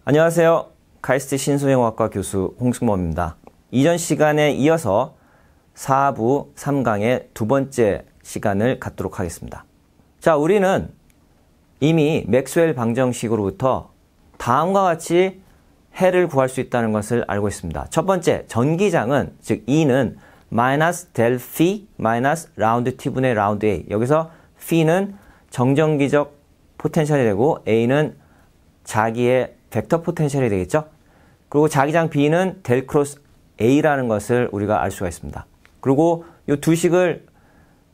안녕하세요. 카이스트 신소형학과 교수 홍승범입니다. 이전 시간에 이어서 4부 3강의 두 번째 시간을 갖도록 하겠습니다. 자, 우리는 이미 맥스웰 방정식으로부터 다음과 같이 해를 구할 수 있다는 것을 알고 있습니다. 첫 번째, 전기장은, 즉 E는 마이너스 델 phi 마이너스 라운드 t분의 라운드 a. 여기서 phi는 정전기적 포텐셜이 되고 a는 자기의 벡터 포텐셜이 되겠죠. 그리고 자기장 B는 델 크로스 A라는 것을 우리가 알 수가 있습니다. 그리고 이 두 식을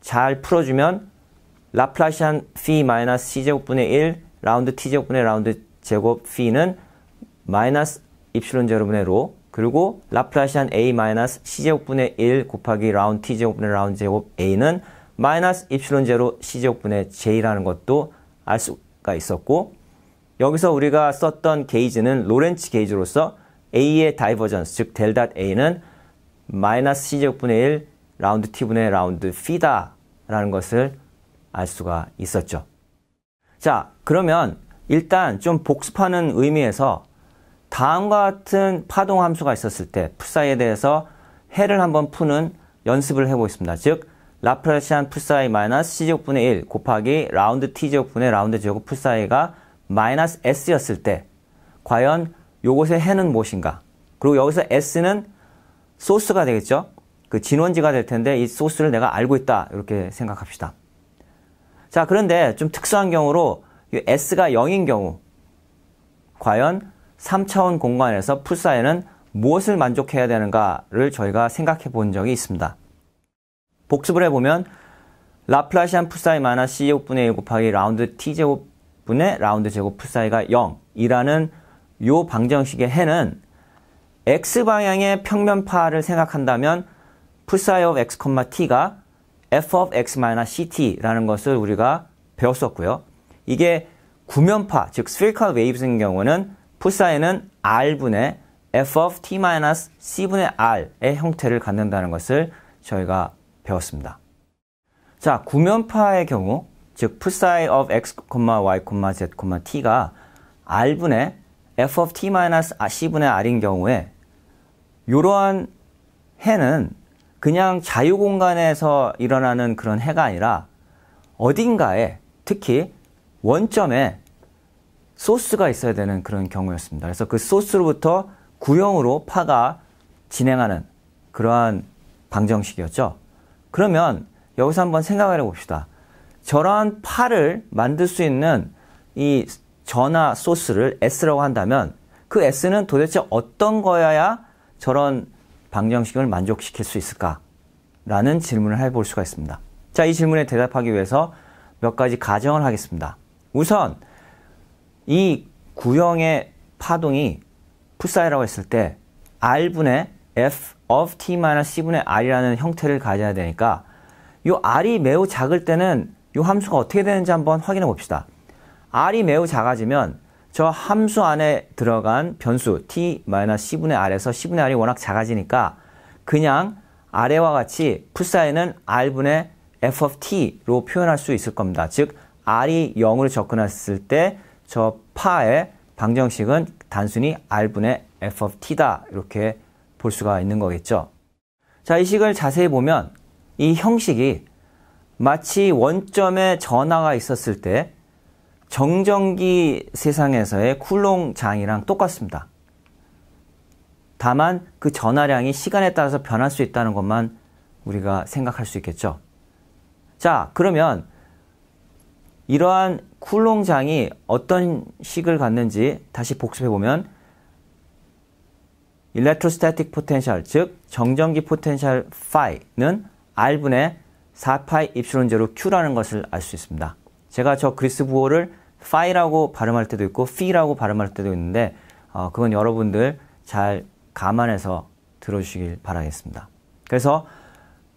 잘 풀어주면 라플라시안 phi 마이너스 C제곱분의 1 라운드 T제곱분의 라운드 제곱 phi는 마이너스 입실론 제로분의 로, 그리고 라플라시안 A 마이너스 C제곱분의 1 곱하기 라운드 T제곱분의 라운드 제곱 A는 마이너스 입실론 제로 C제곱분의 J라는 것도 알 수가 있었고, 여기서 우리가 썼던 게이지는 로렌츠 게이지로서 A의 다이버전스, 즉 델 닷 A는 마이너스 C제곱분의 1 라운드 T분의 라운드 P다라는 것을 알 수가 있었죠. 자, 그러면 일단 좀 복습하는 의미에서 다음과 같은 파동 함수가 있었을 때 풋사이에 대해서 해를 한번 푸는 연습을 해보겠습니다. 즉 라플라시안 풋사이 마이너스 C제곱분의 1 곱하기 라운드 T제곱분의 라운드 제곱 풋사이가 마이너스 S였을 때 과연 요것의 해는 무엇인가? 그리고 여기서 S는 소스가 되겠죠? 그 진원지가 될 텐데 이 소스를 내가 알고 있다, 이렇게 생각합시다. 자, 그런데 좀 특수한 경우로 이 S가 0인 경우 과연 3차원 공간에서 풋사이는 무엇을 만족해야 되는가를 저희가 생각해 본 적이 있습니다. 복습을 해보면 라플라시안 풋사이 마이너스 C제곱분의 1 곱하기 라운드 T제곱분의 라운드 제곱 풋사이가 0이라는 요 방정식의 해는 X방향의 평면파를 생각한다면 풋사이 of X, T가 f of X 마이너스 CT라는 것을 우리가 배웠었고요. 이게 구면파, 즉 spherical waves인 경우는 풋사이는 R분의 f of T 마이너스 C분의 R의 형태를 갖는다는 것을 저희가 배웠습니다. 자, 구면파의 경우, 즉 풋사이 of X, Y, Z, T가 R분의 f of T 마이너스 C분의 R인 경우에 이러한 해는 그냥 자유공간에서 일어나는 그런 해가 아니라 어딘가에, 특히 원점에 소스가 있어야 되는 그런 경우였습니다. 그래서 그 소스로부터 구형으로 파가 진행하는 그러한 방정식이었죠. 그러면 여기서 한번 생각을 해봅시다. 저러한 파를 만들 수 있는 이 전하 소스를 S라고 한다면 그 S는 도대체 어떤 거여야 저런 방정식을 만족시킬 수 있을까? 라는 질문을 해볼 수가 있습니다. 자, 이 질문에 대답하기 위해서 몇 가지 가정을 하겠습니다. 우선 이 구형의 파동이 풋사이라고 했을 때 R분의 F of T-C분의 R이라는 형태를 가져야 되니까 이 R이 매우 작을 때는 이 함수가 어떻게 되는지 한번 확인해 봅시다. R이 매우 작아지면 저 함수 안에 들어간 변수 T-C분의 R에서 C분의 R이 워낙 작아지니까 그냥 아래와 같이 풋사이는 R분의 F of T로 표현할 수 있을 겁니다. 즉 R이 0으로 접근했을 때 저 파의 방정식은 단순히 R분의 F of T다, 이렇게 볼 수가 있는 거겠죠. 자, 이 식을 자세히 보면 이 형식이 마치 원점에 전하가 있었을 때 정전기 세상에서의 쿨롱장이랑 똑같습니다. 다만 그 전하량이 시간에 따라서 변할 수 있다는 것만 우리가 생각할 수 있겠죠. 자, 그러면 이러한 쿨롱장이 어떤 식을 갖는지 다시 복습해보면 일렉트로스태틱 포텐셜, 즉 정전기 포텐셜 phi는 R분의 4파이 입실론 제로 Q라는 것을 알 수 있습니다. 제가 저 그리스 부호를 phi라고 발음할 때도 있고 phi라고 발음할 때도 있는데 그건 여러분들 잘 감안해서 들어주시길 바라겠습니다. 그래서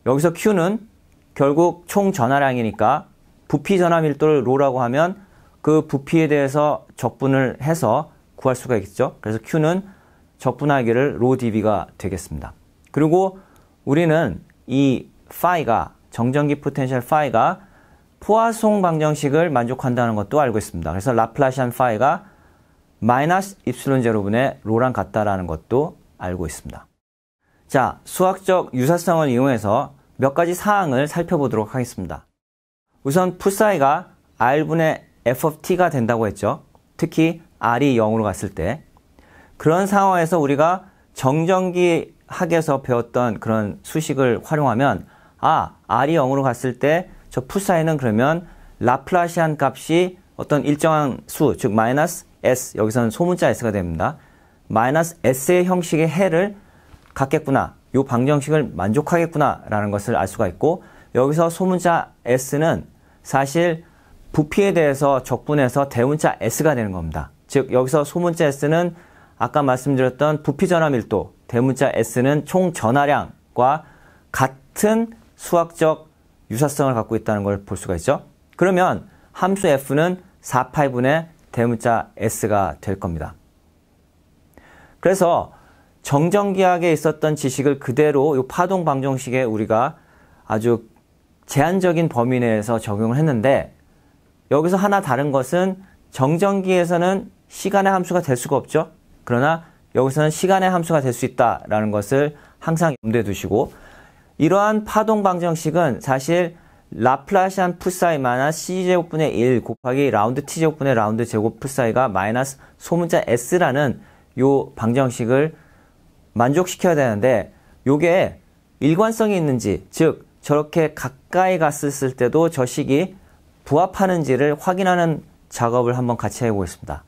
여기서 Q는 결국 총 전하량이니까 부피 전하 밀도를 로라고 하면 그 부피에 대해서 적분을 해서 구할 수가 있겠죠. 그래서 Q는 적분하기를 로 dV가 되겠습니다. 그리고 우리는 이 phi가, 정전기 포텐셜 phi가 포화송 방정식을 만족한다는 것도 알고 있습니다. 그래서 라플라시안 phi가 마이너스 입실론 제로분의 로랑 같다라는 것도 알고 있습니다. 자, 수학적 유사성을 이용해서 몇 가지 사항을 살펴보도록 하겠습니다. 우선 풋사이가 R분의 f of t가 된다고 했죠. 특히 R이 0으로 갔을 때. 그런 상황에서 우리가 정전기 학에서 배웠던 그런 수식을 활용하면 R이 0으로 갔을 때 저 풋사이는 그러면 라플라시안 값이 어떤 일정한 수, 즉 마이너스 s, 여기서는 소문자 s가 됩니다. 마이너스 s의 형식의 해를 갖겠구나. 이 방정식을 만족하겠구나 라는 것을 알 수가 있고, 여기서 소문자 s는 사실 부피에 대해서 적분해서 대문자 s가 되는 겁니다. 즉 여기서 소문자 s는 아까 말씀드렸던 부피 전하 밀도, 대문자 s는 총 전하량과 같은 수학적 유사성을 갖고 있다는 걸 볼 수가 있죠. 그러면 함수 f는 4파이분의 대문자 s가 될 겁니다. 그래서 정전기학에 있었던 지식을 그대로 이 파동 방정식에 우리가 아주 제한적인 범위 내에서 적용을 했는데, 여기서 하나 다른 것은 정전기에서는 시간의 함수가 될 수가 없죠. 그러나 여기서는 시간의 함수가 될 수 있다라는 것을 항상 염두에 두시고, 이러한 파동 방정식은 사실 라플라시안 풋사이 마이너스 c제곱분의 1 곱하기 라운드 t제곱분의 라운드 제곱 풋사이가 마이너스 소문자 s라는 요 방정식을 만족시켜야 되는데, 요게 일관성이 있는지, 즉 저렇게 가까이 갔을 때도 저 식이 부합하는지를 확인하는 작업을 한번 같이 해보겠습니다.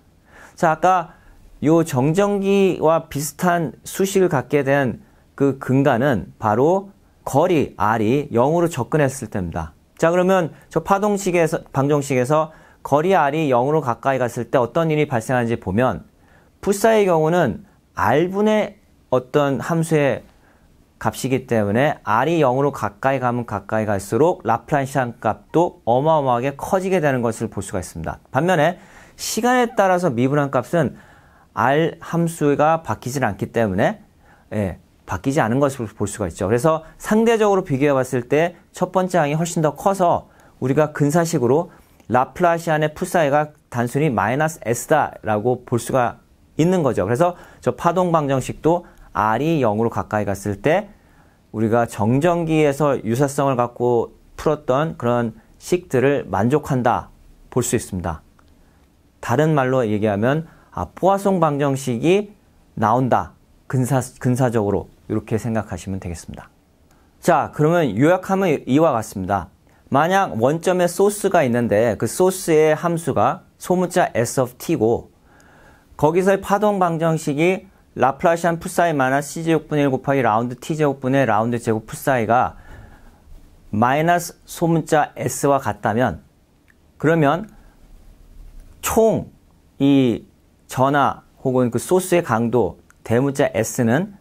자, 아까 요 정전기와 비슷한 수식을 갖게 된 그 근간은 바로 거리 R이 0으로 접근했을 때입니다. 자, 그러면 저 방정식에서 거리 R이 0으로 가까이 갔을 때 어떤 일이 발생하는지 보면, 풋사이의 경우는 R분의 어떤 함수의 값이기 때문에 R이 0으로 가까이 가면 가까이 갈수록 라플라시안 값도 어마어마하게 커지게 되는 것을 볼 수가 있습니다. 반면에 시간에 따라서 미분한 값은 R 함수가 바뀌질 않기 때문에 바뀌지 않은 것을 볼 수가 있죠. 그래서 상대적으로 비교해 봤을 때 첫 번째 항이 훨씬 더 커서 우리가 근사식으로 라플라시안의 풋사이가 단순히 마이너스 s다라고 볼 수가 있는 거죠. 그래서 저 파동 방정식도 R이 0으로 가까이 갔을 때 우리가 정전기에서 유사성을 갖고 풀었던 그런 식들을 만족한다 볼 수 있습니다. 다른 말로 얘기하면 포화송 방정식이 나온다. 근사적으로 이렇게 생각하시면 되겠습니다. 자, 그러면 요약하면 이와 같습니다. 만약 원점에 소스가 있는데 그 소스의 함수가 소문자 s of t고, 거기서의 파동 방정식이 라플라시안 풋사이 마이너스 c제곱분의 1 곱하기 라운드 t제곱분의 라운드 제곱 풋사이가 마이너스 소문자 s와 같다면, 그러면 총 이 전하 혹은 그 소스의 강도 대문자 s는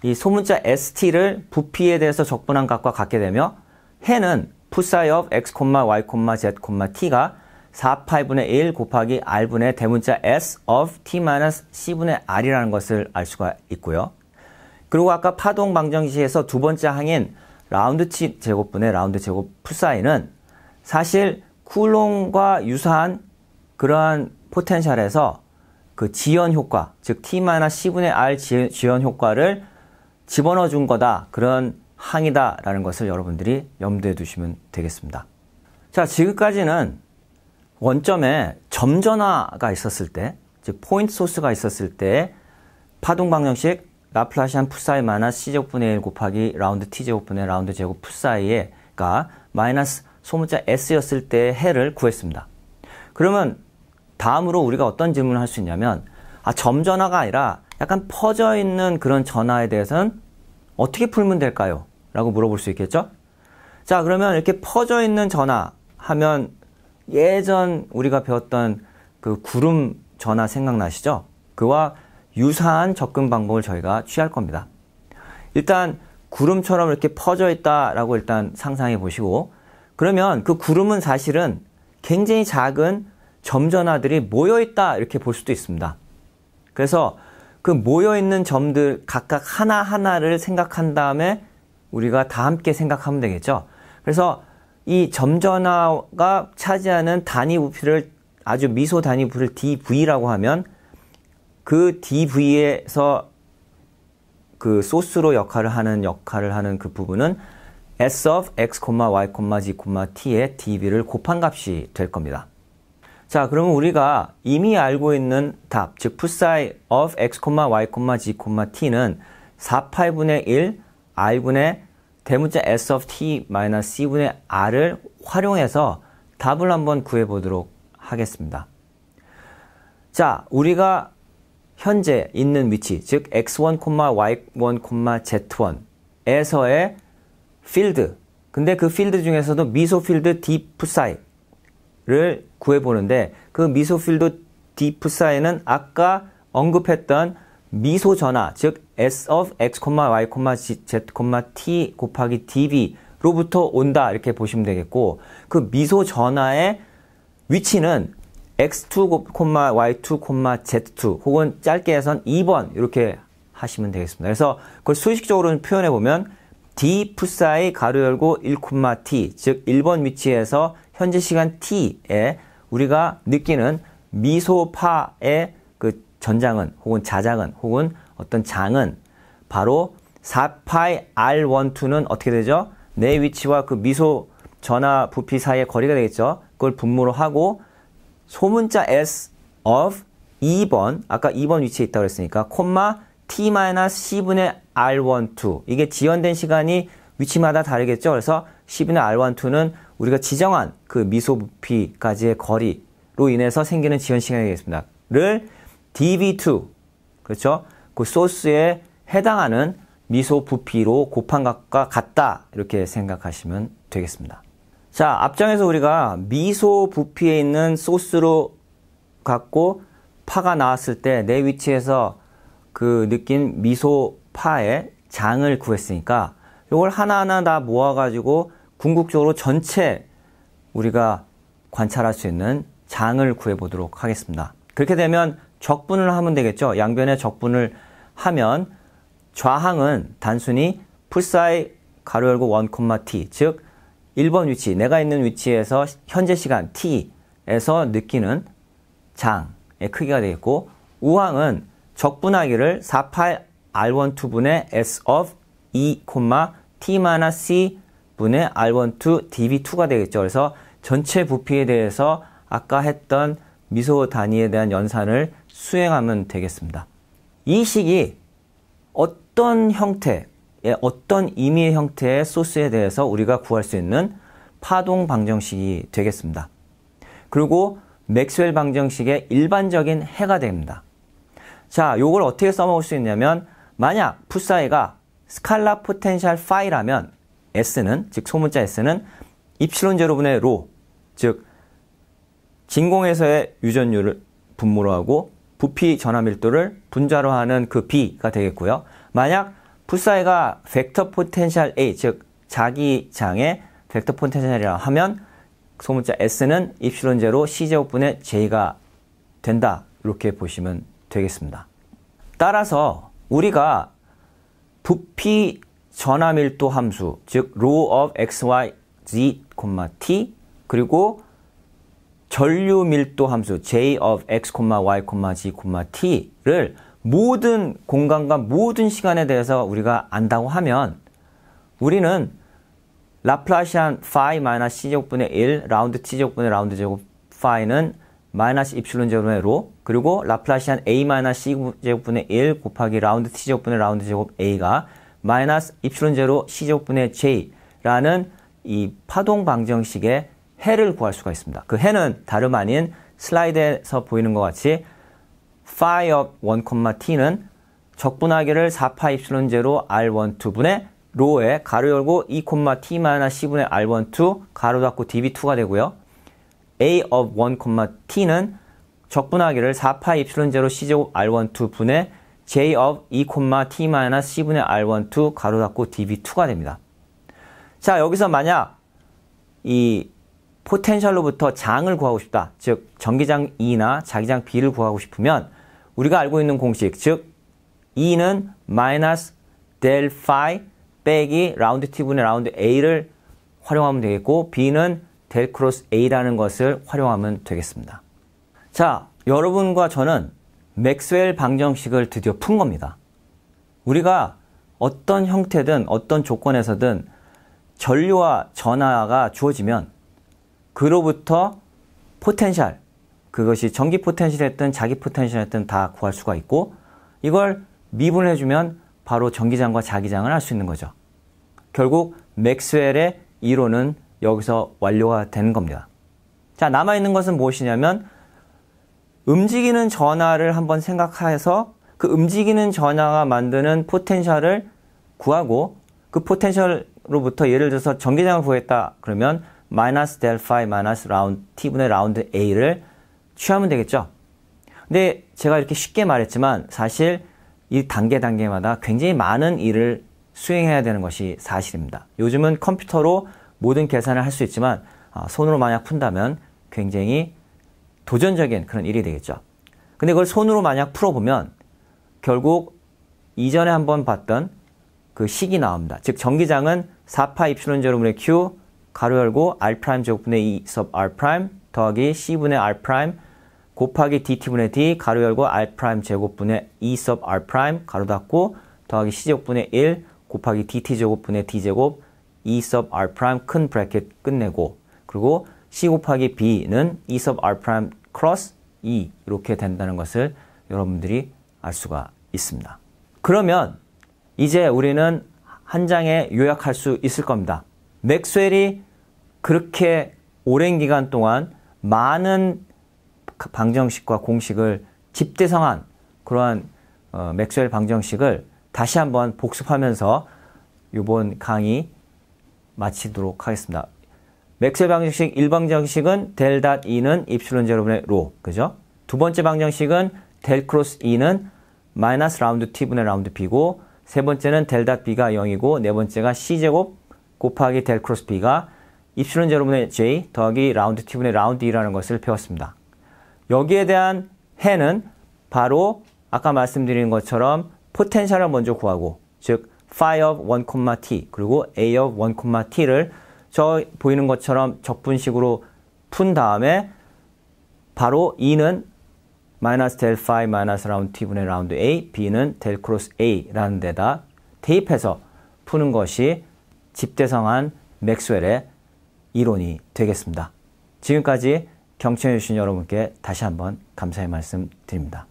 이 소문자 st를 부피에 대해서 적분한 값과 같게 되며, 해는 풋사이 of x, y, z, t가 4파이분의 1 곱하기 r분의 대문자 s of t-c분의 r이라는 것을 알 수가 있고요. 그리고 아까 파동 방정식에서 두 번째 항인 라운드 t 제곱분의 라운드 제곱 풋사이는 사실 쿨롱과 유사한 그러한 포텐셜에서 그 지연 효과, 즉 t-c분의 r 지연 효과를 집어넣어 준 거다, 그런 항이다라는 것을 여러분들이 염두에 두시면 되겠습니다. 자, 지금까지는 원점에 점전화가 있었을 때, 즉 포인트 소스가 있었을 때 파동 방정식 라플라시안 풋사이 마이너스 c제곱분의 1 곱하기 라운드 t제곱분의 라운드 제곱 풋사이가 마이너스 소문자 s였을 때의 해를 구했습니다. 그러면 다음으로 우리가 어떤 질문을 할 수 있냐면, 점전화가 아니라 약간 퍼져 있는 그런 전화에 대해서는 어떻게 풀면 될까요? 라고 물어볼 수 있겠죠? 자, 그러면 이렇게 퍼져 있는 전화 하면 예전 우리가 배웠던 그 구름 전화 생각나시죠? 그와 유사한 접근 방법을 저희가 취할 겁니다. 일단 구름처럼 이렇게 퍼져 있다라고 일단 상상해 보시고, 그러면 그 구름은 사실은 굉장히 작은 점전화들이 모여있다 이렇게 볼 수도 있습니다. 그래서 그 모여있는 점들 각각 하나하나를 생각한 다음에 우리가 다 함께 생각하면 되겠죠. 그래서 이 점전화가 차지하는 단위 부피를, 아주 미소 단위 부피를 dv라고 하면, 그 dv에서 그 소스로 역할을 하는 그 부분은 s of x, y, z, t의 dv를 곱한 값이 될 겁니다. 자, 그러면 우리가 이미 알고 있는 답, 즉 풋사이 of x, y, z, t는 4파이분의 1 r분의 대문자 s of t c분의 r을 활용해서 답을 한번 구해보도록 하겠습니다. 자, 우리가 현재 있는 위치, 즉 x1, y1, z1에서의 필드, 근데 그 필드 중에서도 미소 필드 d 풋사이를 구해보는데 그 미소 필드 d 풋사이는 아까 언급했던 미소 전화, 즉 s of x, y, z, t 곱하기 dv로부터 온다 이렇게 보시면 되겠고, 그 미소 전화의 위치는 x2, y2, z2 혹은 짧게 해선 2번 이렇게 하시면 되겠습니다. 그래서 그걸 수식적으로는 표현해보면 d 풋사이 가로 열고 1, t, 즉 1번 위치에서 현재 시간 t에 우리가 느끼는 미소파의 그 전장은 혹은 자장은 혹은 어떤 장은 바로 4파이 r12는 어떻게 되죠? 내 위치와 그 미소 전화 부피 사이의 거리가 되겠죠. 그걸 분모로 하고 소문자 s of 2번, 아까 2번 위치에 있다고 했으니까 콤마 t-c분의 r12, 이게 지연된 시간이 위치마다 다르겠죠. 그래서 c분의 r12는 우리가 지정한 그 미소 부피까지의 거리로 인해서 생기는 지연 시간이 되겠습니다. 를 dv2, 그렇죠? 그 소스에 해당하는 미소 부피로 곱한 값과 같다 이렇게 생각하시면 되겠습니다. 자, 앞장에서 우리가 미소 부피에 있는 소스로 갖고 파가 나왔을 때 내 위치에서 그 느낀 미소 파의 장을 구했으니까 이걸 하나하나 다 모아가지고 궁극적으로 전체 우리가 관찰할 수 있는 장을 구해보도록 하겠습니다. 그렇게 되면 적분을 하면 되겠죠. 양변에 적분을 하면 좌항은 단순히 풋사이 가로 열고 1, t, 즉 1번 위치, 내가 있는 위치에서 현재 시간 t에서 느끼는 장의 크기가 되겠고, 우항은 적분하기를 4파이 r12분의 s of 2, t-c 분의 r12 dv2가 되겠죠. 그래서 전체 부피에 대해서 아까 했던 미소 단위에 대한 연산을 수행하면 되겠습니다. 이 식이 어떤 형태의, 어떤 의미의 형태의 소스에 대해서 우리가 구할 수 있는 파동 방정식이 되겠습니다. 그리고 맥스웰 방정식의 일반적인 해가 됩니다. 자, 요걸 어떻게 써먹을 수 있냐면, 만약 풋사이가 스칼라 포텐셜 파이라면 S는, 즉 소문자 S는 입실론 제로분의 로, 즉 진공에서의 유전율을 분모로 하고 부피 전하 밀도를 분자로 하는 그 B가 되겠고요. 만약 풋사이가 벡터 포텐셜 A, 즉 자기장의 벡터 포텐셜이라 하면 소문자 S는 입실론 제로 C제곱분의 J가 된다. 이렇게 보시면 되겠습니다. 따라서 우리가 부피 전하 밀도 함수, 즉 rho of x, y, z, t, 그리고 전류 밀도 함수 j of x, y, z, t를 모든 공간과 모든 시간에 대해서 우리가 안다고 하면 우리는 라플라시안 phi 마이너스 c제곱분의 1 라운드 t제곱분의 라운드 제곱 phi는 마이너스 입실론 제곱분의 로, 그리고 라플라시안 a 마이너스 c제곱분의 1 곱하기 라운드 t제곱분의 라운드 제곱 a가 마이너스 입실론 제로 c제곱분의 j라는 이 파동 방정식의 해를 구할 수가 있습니다. 그 해는 다름 아닌 슬라이드에서 보이는 것 같이 phi of 1, t는 적분하기를 4파 입실론 제로 r12분의 로에 가로 열고 2, t-c분의 r12 가로 닫고 dv2가 되고요. a of 1, t는 적분하기를 4파 입실론 제로 c제곱 r12분의 j of 2, t-c분의 r12 가로 닫고 dv2가 됩니다. 자, 여기서 만약 이 포텐셜로부터 장을 구하고 싶다, 즉 전기장 E나 자기장 B를 구하고 싶으면 우리가 알고 있는 공식, 즉 E는 마이너스 델 파이 빼기 라운드 T분의 라운드 A를 활용하면 되겠고, B는 델 크로스 A라는 것을 활용하면 되겠습니다. 자, 여러분과 저는 맥스웰 방정식을 드디어 푼 겁니다. 우리가 어떤 형태든 어떤 조건에서든 전류와 전하가 주어지면 그로부터 포텐셜, 그것이 전기 포텐셜이었든 자기 포텐셜이었든 다 구할 수가 있고, 이걸 미분을 해주면 바로 전기장과 자기장을 알 수 있는 거죠. 결국 맥스웰의 이론은 여기서 완료가 되는 겁니다. 자, 남아있는 것은 무엇이냐면 움직이는 전하를 한번 생각해서 그 움직이는 전하가 만드는 포텐셜을 구하고, 그 포텐셜로부터 예를 들어서 전기장을 구했다 그러면 마이너스 델 파이 마이너스 라운드 t분의 라운드 a를 취하면 되겠죠. 근데 제가 이렇게 쉽게 말했지만 사실 이 단계마다 굉장히 많은 일을 수행해야 되는 것이 사실입니다. 요즘은 컴퓨터로 모든 계산을 할 수 있지만 손으로 만약 푼다면 굉장히 도전적인 그런 일이 되겠죠. 근데 그걸 손으로 만약 풀어보면 결국 이전에 한번 봤던 그 식이 나옵니다. 즉 전기장은 4파 입실론 제로분의 q 가로 열고 r' 제곱분의 2 sub r' 더하기 c분의 r' 곱하기 dt분의 d 가로 열고 r' 제곱분의 2 sub r' 가로 닫고 더하기 c제곱분의 1 곱하기 dt 제곱분의 d 제곱 2 sub r' 큰 브래켓 끝내고, 그리고 c 곱하기 b는 2 sub r' 크로스 2 이렇게 된다는 것을 여러분들이 알 수가 있습니다. 그러면 이제 우리는 한 장에 요약할 수 있을 겁니다. 맥스웰이 그렇게 오랜 기간 동안 많은 방정식과 공식을 집대성한 그러한 맥스웰 방정식을 다시 한번 복습하면서 이번 강의 마치도록 하겠습니다. 맥스웰 방정식 1방정식은 델 닷 E는 입실론 제로분의 로, 그죠? 두 번째 방정식은 델 크로스 E는 마이너스 라운드 T분의 라운드 B고, 세 번째는 델 닷 B가 0이고, 네 번째가 C제곱 곱하기 델 크로스 B가 입실론 제로분의 J 더하기 라운드 T분의 라운드 E라는 것을 배웠습니다. 여기에 대한 해는 바로 아까 말씀드린 것처럼 포텐셜을 먼저 구하고, 즉 phi of 1,t 그리고 a of 1,t를 저 보이는 것처럼 적분식으로 푼 다음에 바로 E는 마이너스 델 파이 마이너스 라운드 t분의 라운드 a, B는 델 크로스 a라는 데다 대입해서 푸는 것이 집대성한 맥스웰의 이론이 되겠습니다. 지금까지 경청해 주신 여러분께 다시 한번 감사의 말씀 드립니다.